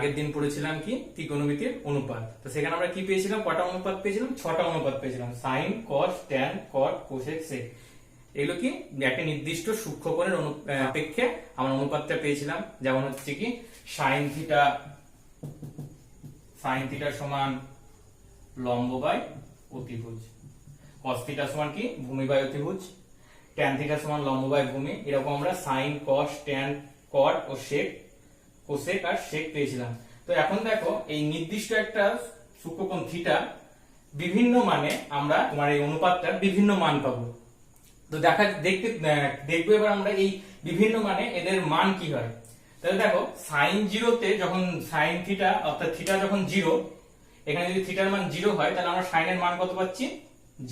আগের দিন পড়েছিলাম কি ত্রিকোণমিতির অনুপাত। তো সেখানে আমরা কি পেয়েছিলাম, কটা অনুপাত পেয়েছিলাম, 6টা অনুপাত পেয়েছিলাম, সাইন, কস, ট্যান, কট, কোসেক, সেক। এগুলো কি একটা নির্দিষ্ট সূক্ষ্মকোণের সাপেক্ষে আমরা অনুপাতটা পেয়েছিলাম। যেমন হচ্ছে কি সাইন থিটা সমান লম্ব বাই অতিভুজ, কস থিটা সমান কি ভূমি বাই অতিভুজ, ট্যান থিটা সমান লম্ব বাই ভূমি। এরকম আমরা সাইন, কস, ট্যান, কট ও সেক, কোসেক আর সেক পেয়েছিলাম। তো এখন দেখো এই নির্দিষ্ট একটা সূক্ষ্মকোণ থিটা বিভিন্ন মানে আমরা তোমার এই অনুপাতটার বিভিন্ন মান পাবো। তো দেখবো এবার আমরা এই বিভিন্ন মানে এদের মান কি হয়। তাহলে দেখো সাইন জিরোতে যখন সাইন থিটা অর্থাৎ থিটা যখন 0, এখানে যদি থিটার মান 0 হয় তাহলে আমরা সাইনের মান কত পাচ্ছি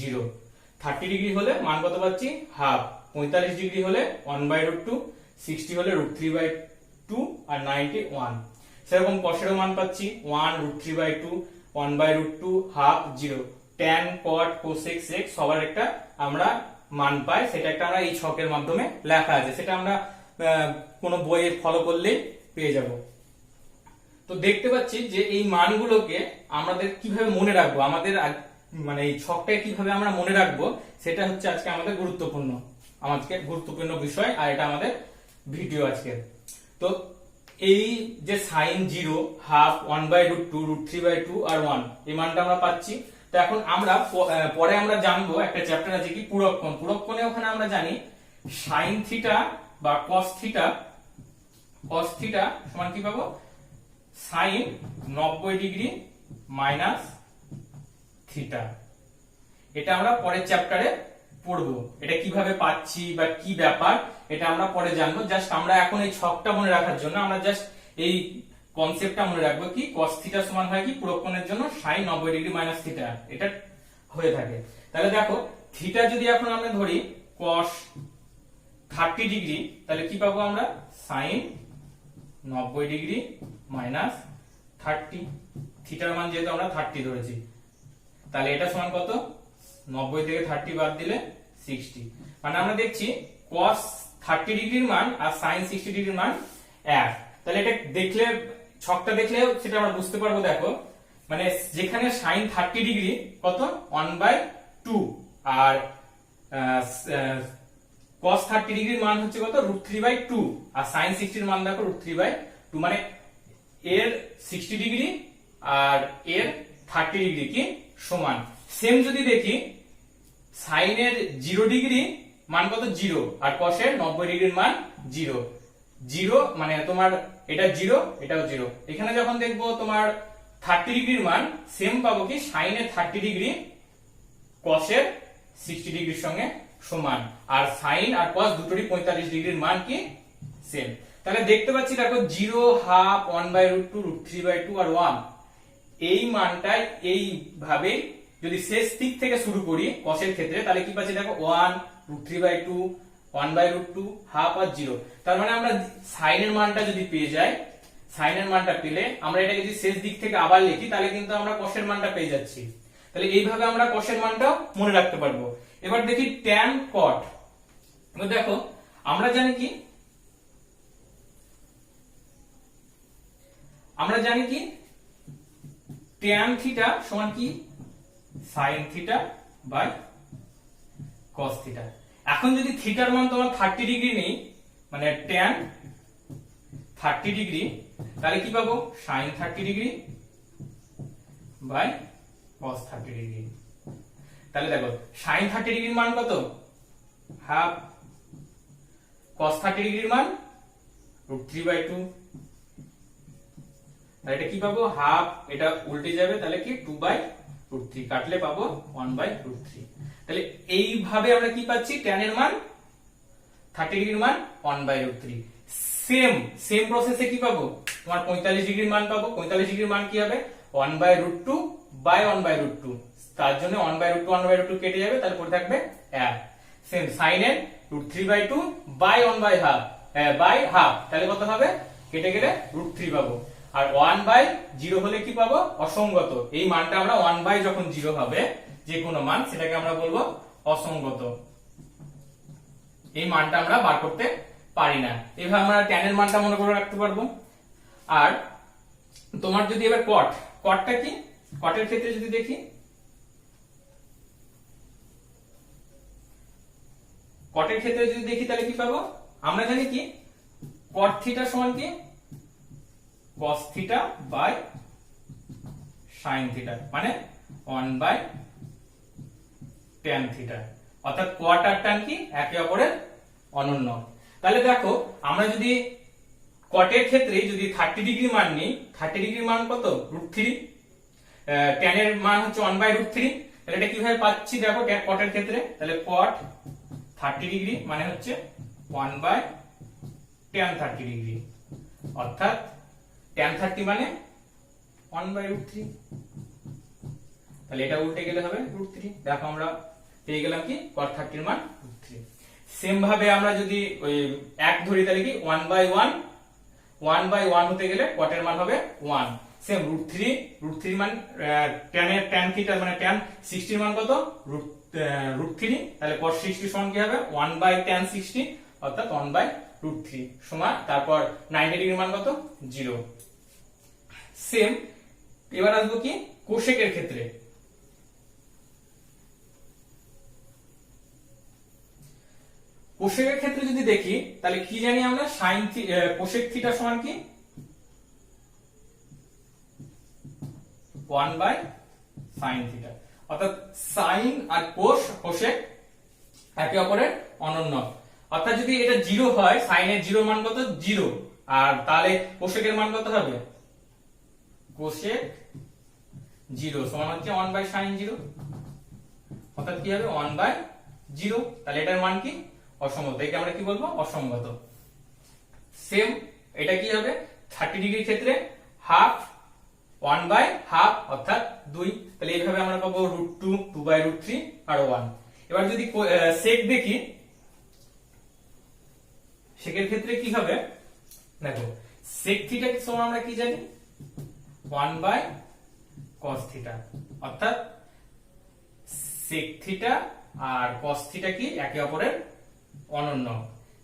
0। 30 ডিগ্রি হলে মান কত পাচ্ছি হাফ, 45 ডিগ্রি হলে 1/√2, 60 হলে √3/2 আর 90 1। সেরকম কসেরও মান পাচ্ছি 1√3/2, 1/√2, হাফ, 0। ট্যান, কট, কোসেক, সেক সবার একটা আমরা মান পাই, সেটা একটা আমরা এই ছকের মাধ্যমে লেখা আছে, সেটা আমরা কোনো বইয়ে ফলো করলেই পেয়ে যাব। তো দেখতে পাচ্ছি যে এই মানগুলোকে আমাদের কিভাবে মনে রাখবো, আমাদের মানে এই ছকটাকে কিভাবে আমরা মনে রাখবো, সেটা হচ্ছে আজকে আমাদের গুরুত্বপূর্ণ বিষয়, আর এটা আমাদের ভিডিও আজকে। তো এই যে সাইন 0, হাফ, 1/√2, √3/2 আর 1 এই মানটা আমরা পাচ্ছি। তো এখন আমরা পরে আমরা জানবো একটা চ্যাপ্টার আছে কি পুরককোণ। পুরককোণে ওখানে আমরা জানি সাইন থিটা বা কস থিটা সমান কি পাবো, সাইন 90 ডিগ্রি মাইনাস থিটা। এটা আমরা পরের চ্যাপ্টারে পড়বো, এটা কিভাবে পাচ্ছি বা কি ব্যাপার এটা আমরা পরে জানবো। জাস্ট আমরা এখন এই ছকটা মনে রাখার জন্য আমরা জাস্ট এই কনসেপ্টটা মনে রাখবো কি cos থিটা সমান হয় কি পুরককোণের জন্য sin 90 ডিগ্রি মাইনাস থিটা, এটা হয়ে থাকে। তাহলে দেখো থিটা যদি এখন আমরা ধরি cos 30 ডিগ্রি, তাহলে কি পাবো আমরা sin 90 ডিগ্রি মাইনাস 30। থিটার মান যেহেতু আমরা 30 ধরেছি, তাহলে এটা সমান কত, 90 থেকে 30 বাদ দিলে 60। মানে আমরা দেখছি cos 30 ডিগ্রির মান আর sin 60 ডিগ্রির মান এক। তাহলে এটা দেখলে, ছকটা দেখলেও সেটা আমরা বুঝতে পারবো। দেখো মানে যেখানে sin 30 ডিগ্রি কত 1/2 আর cos 30 ডিগ্রির মান হচ্ছে কত √3/2 আর sin 60 এর মান দেখো √3/2, মানে এর 60 ডিগ্রি আর এর 30 ডিগ্রি কি সমান। সেম যদি দেখি sin এর 0 ডিগ্রি মান কত 0 আর cos এর 90 ডিগ্রির মান 0 মানে তোমার এটা 0 এটাও 0। এখানে যখন দেখবো তোমার 30 ডিগ্রির মান সেম পাবো কি sin এর 30 ডিগ্রি cos এর 60 ডিগ্রির সঙ্গে সমান, আর sin আর cos দুটোরই 45 ডিগ্রির মান কি সেম। তাহলে দেখতে পাচ্ছি দেখো 0, হাফ, 1/√2, √3/2 আর 1 এই মানটাই এইভাবে যদি শেষ দিক থেকে শুরু করি cos এর ক্ষেত্রে, তাহলে কি পাচ্ছি দেখো 1, √3/2, 1/√2, হাফ আর 0। তার মানে আমরা sin এর মানটা যদি পেয়ে যাই, sin এর মানটা পেলে আমরা এটা যদি শেষ দিক থেকে আবার লিখি তাহলে কিন্তু আমরা cos এর মানটা পেয়ে যাচ্ছি। তাহলে এইভাবে আমরা cos এর মানটাও মনে রাখতে পারবো। এবার দেখি tan cot। দেখো আমরা জানি কি tan থিটা সমান কি sin theta by cos theta. এখন যদি থিটার মান তোমার 30 ডিগ্রি নেই, মানে tan 30 ডিগ্রি, তাহলে কি পাবো sin 30 degree by cos 30 degree. তাহলে দেখো sin 30 ডিগ্রির মান কত হাফ, cos 30 ডিগ্রির মান √3/2, তাহলে এটা কি পাবো হাফ, এটা উল্টে যাবে তাহলে কি 2/√3, কাটলে পাবো 1/√3। তাহলে এইভাবে আমরা কি পাচ্ছি tan এর মান 30 ডিগ্রির মান 1/√3। সেম প্রসেসে কি পাবো তোমার 45 ডিগ্রির মান পাবো। 45 ডিগ্রির মান কি হবে 1/√2 বাই 1/√2, তার জন্য 1/√2 কেটে যাবে, তাহলে পড়ে থাকবে 1। সেম sin এর √3/2 বাই 1/2 বাই হাফ, তাহলে কত হবে কেটে গেলে √3 পাবো। আর 1/0 হলে কি পাবো অসঙ্গত। এই মানটা আমরা 1/0 যখন হবে যে কোনো মান, সেটাকে আমরা বলবো অসঙ্গত। এই মানটা আমরা বার করতে পারি না। এভাবে আমরা tan এর মানটা মনে করে রাখতে পারবো। আর তোমার যদি এবার কটটা কি, কটের ক্ষেত্রে যদি দেখি, কটের ক্ষেত্রে যদি দেখি তাহলে কি পাবো, আমরা জানি কি কট থিটা সমান কি cos theta by sine theta, মানে 1/tan থিটা, অর্থাৎ কট আর ট্যান কি একে অপরের অনন্য। তাহলে দেখো আমরা যদি কটের ক্ষেত্রে যদি 30 ডিগ্রি মান নিই, 30 ডিগ্রি মান কত √3, ট্যান এর মান হচ্ছে 1/√3, তাহলে এটা কিভাবে পাচ্ছি দেখো কটের ক্ষেত্রে, তাহলে কট 30 ডিগ্রি মানে হচ্ছে 1/tan 30 ডিগ্রি, অর্থাৎ tan 30 মানে 1/√3, তাহলে এটা উল্টে গেলে হবে √3। দেখো আমরা পেয়ে গেলাম কি cot 30 এর মান √3। সেম ভাবে আমরা যদি ওই এক ধরি তাহলে কি 1/1 হতে গেলে cot এর মান হবে 1, সেম √3 মান tan থিটা মানে tan 60 এর মান কত √3, তাহলে cos 60 সমান কি হবে 1/tan 60, অর্থাৎ 1/√3 সমান, তারপর 90 ডিগ্রির মান কত 0। সেম এবার আসবো কি কোসেকের ক্ষেত্রে, কোসেকের ক্ষেত্রে যদি দেখি তাহলে কি জানি আমরা সাইন কোসেক থিটা সমান কি 1/sin থিটা, অর্থাৎ সাইন আর কোসেক একে অপরের অনন্য, অর্থাৎ যদি এটা 0 হয় সাইনের 0 মান কত 0, আর তাহলে কোসেকের মান কত হবে কোসেক 0 সমান হচ্ছে 1/sin 0, অর্থাৎ কি হবে 1/0, তাহলে এটার মান কি অসঙ্গত, একে আমরা কি বলবো অসঙ্গত। সেম এটা কি হবে 30 ডিগ্রির ক্ষেত্রে হাফ 1/half অর্থাৎ 2, তাহলে এইভাবে আমরা পাবো √2, 2/√3 আর 1। এবার যদি সেক দেখি, সেকের ক্ষেত্রে কি হবে দেখো sec থিটা সমান আমরা কি জানি 1/cos থিটা, অর্থাৎ sec থিটা আর cos থিটা কি একে অপরের অনন্য,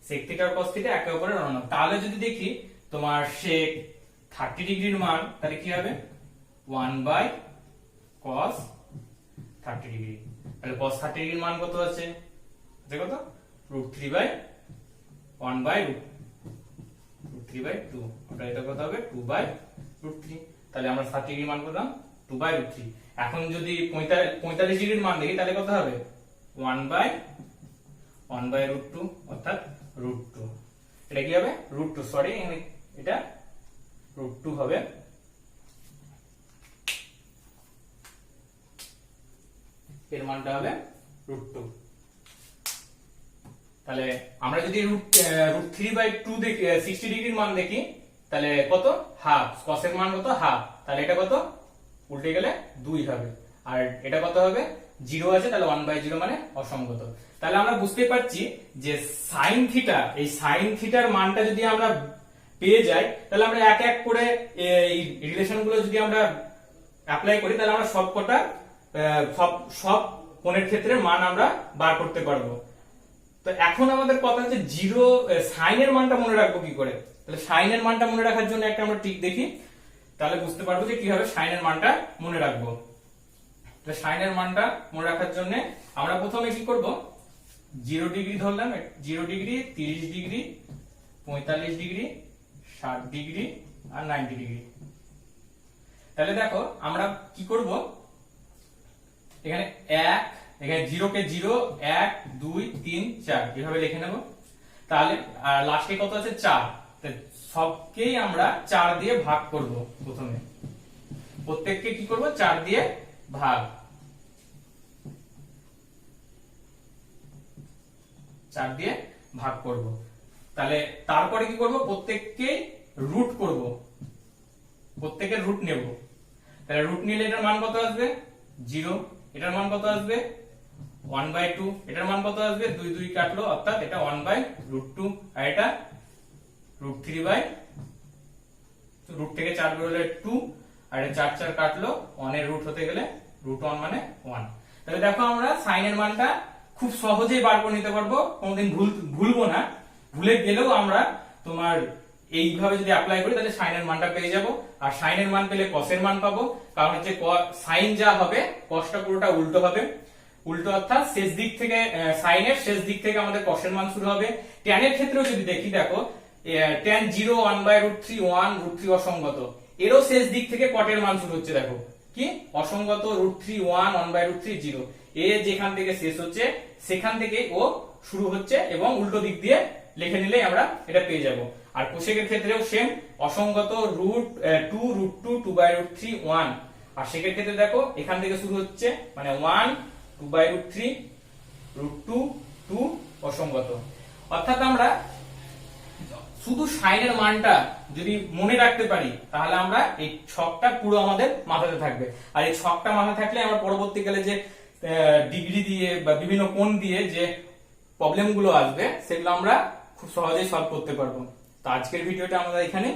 sec থিটা আর cos থিটা একে অপরের অনন্য। তাহলে যদি দেখি তোমার sec 30 ডিগ্রির মান তাহলে কি হবে 1/cos 30 ডিগ্রি, তাহলে cos 30 ডিগ্রির মান কত আছে কত √3/1/√3/2, ওটা এটা কত হবে 2/√3, তাহলে আমরা 30 ডিগ্রির মান পেলাম 2/√3। এখন যদি 45 ডিগ্রির মান দেখি তাহলে কত হবে 1/√2, অর্থাৎ √2, এটা কি হবে √2, সরি এটা √2 হবে, এর মানটা হবে √2। তাহলে আমরা যদি √3/2 দেখি 60 ডিগ্রির মান দেখি তাহলে কত হাফ, cos এর মান কত হাফ, তাহলে এটা কত উল্টে গেলে 2 হবে, আর এটা কত হবে 0 আছে, তাহলে 1/0 মানে অসঙ্গত। তাহলে আমরা বুঝতে পারছি যে sin থিটা, এই sin থিটার মানটা যদি আমরা পেয়ে যাই তাহলে আমরা এক এক করে এই রিলেশন গুলো যদি আমরা অ্যাপ্লাই করি তাহলে আমরা সবকটা সব কোণের ক্ষেত্রে মান আমরা বার করতে পারবো। তো এখন আমাদের কথা হচ্ছে 0 সাইনের মানটা মনে রাখবো কি করে, তাহলে সাইনের মানটা মনে রাখার জন্য একটা আমরা ট্রিক দেখি, তাহলে বুঝতে পারবো যে কিভাবে সাইনের মানটা মনে রাখবো। তো সাইনের মানটা মনে রাখার জন্য আমরা প্রথমে কি করব 0 ডিগ্রি ধরলাম, 0 ডিগ্রি 30 ডিগ্রি 45 ডিগ্রি 60 ডিগ্রি আর 90 ডিগ্রি। তাহলে দেখো আমরা কি করব, এখানে 1 এখানে 0 কে 0 1 2 3 4 এভাবে লিখে নেব, তাহলে লাস্টে কত আছে 4, সবকেই আমরা 4 দিয়ে ভাগ করব, প্রথমে প্রত্যেককে কি করব 4 দিয়ে ভাগ, 4 দিয়ে ভাগ করব। তাহলে তারপরে কি করব প্রত্যেককে রুট করব, প্রত্যেকের রুট নেব, তাহলে রুট নিলে এটার মান কত আসবে 0, এটার মান কত আসবে 1/2, এটার মান কত আসবে 2 2 কাটলো, অর্থাৎ এটা 1/√2, আর এটা √3 রুট থেকে 4 বেরোলে 2, আর এটা 4 4 কাটলো, 1 এর রুট হতে গেলে √1 মানে 1। তাহলে দেখো আমরা সাইনের মানটা খুব সহজেই বার করে নিতে পারবো, কোনদিন ভুলবো না, ভুলে গেলেও আমরা তোমার এইভাবে যদি অ্যাপ্লাই করি তাহলে সাইনের মানটা পেয়ে যাব, আর সাইনের মান পেলে কসের মান পাবো, কারণ হচ্ছে সাইন যা হবে কসটা পুরোটা উল্টো হবে, উল্টো অর্থাৎ শেষ দিক থেকে সাইনের শেষ দিক থেকে আমাদের কসের মান শুরু হবে। ট্যানের ক্ষেত্রেও যদি দেখি, দেখো tan 0 1/√3 1√3 অসঙ্গত, এরও শেষ দিক থেকে কটের মান শুরু হচ্ছে, দেখো কি অসঙ্গত √3 1 1/√3 0, এ যেখান থেকে শেষ হচ্ছে সেখান থেকে ও শুরু হচ্ছে এবং উল্টো দিক দিয়ে লিখে নিলেই আমরা এটা পেয়ে যাব। আর কোশেকের ক্ষেত্রেও সেম, অসঙ্গত √2 √2 2/√3 1, আর সেকের ক্ষেত্রে দেখো এখান থেকে শুরু হচ্ছে মানে 1 2/√3 √2 2 অসঙ্গত। অর্থাৎ আমরা শুধু সাইনের মানটা যদি মনে রাখতে পারি তাহলে আমরা এই ছকটা পুরো আমাদের মাথাতে থাকবে, আর এই ছকটা মাথায় থাকলে আমরা পরবর্তীকালে যে ডিগ্রি দিয়ে বা বিভিন্ন কোণ দিয়ে যে প্রবলেম গুলো আসবে সেগুলো আমরা খুব সহজেই সলভ করতে পারবো। তো আজকের ভিডিওটা আমরা এখানে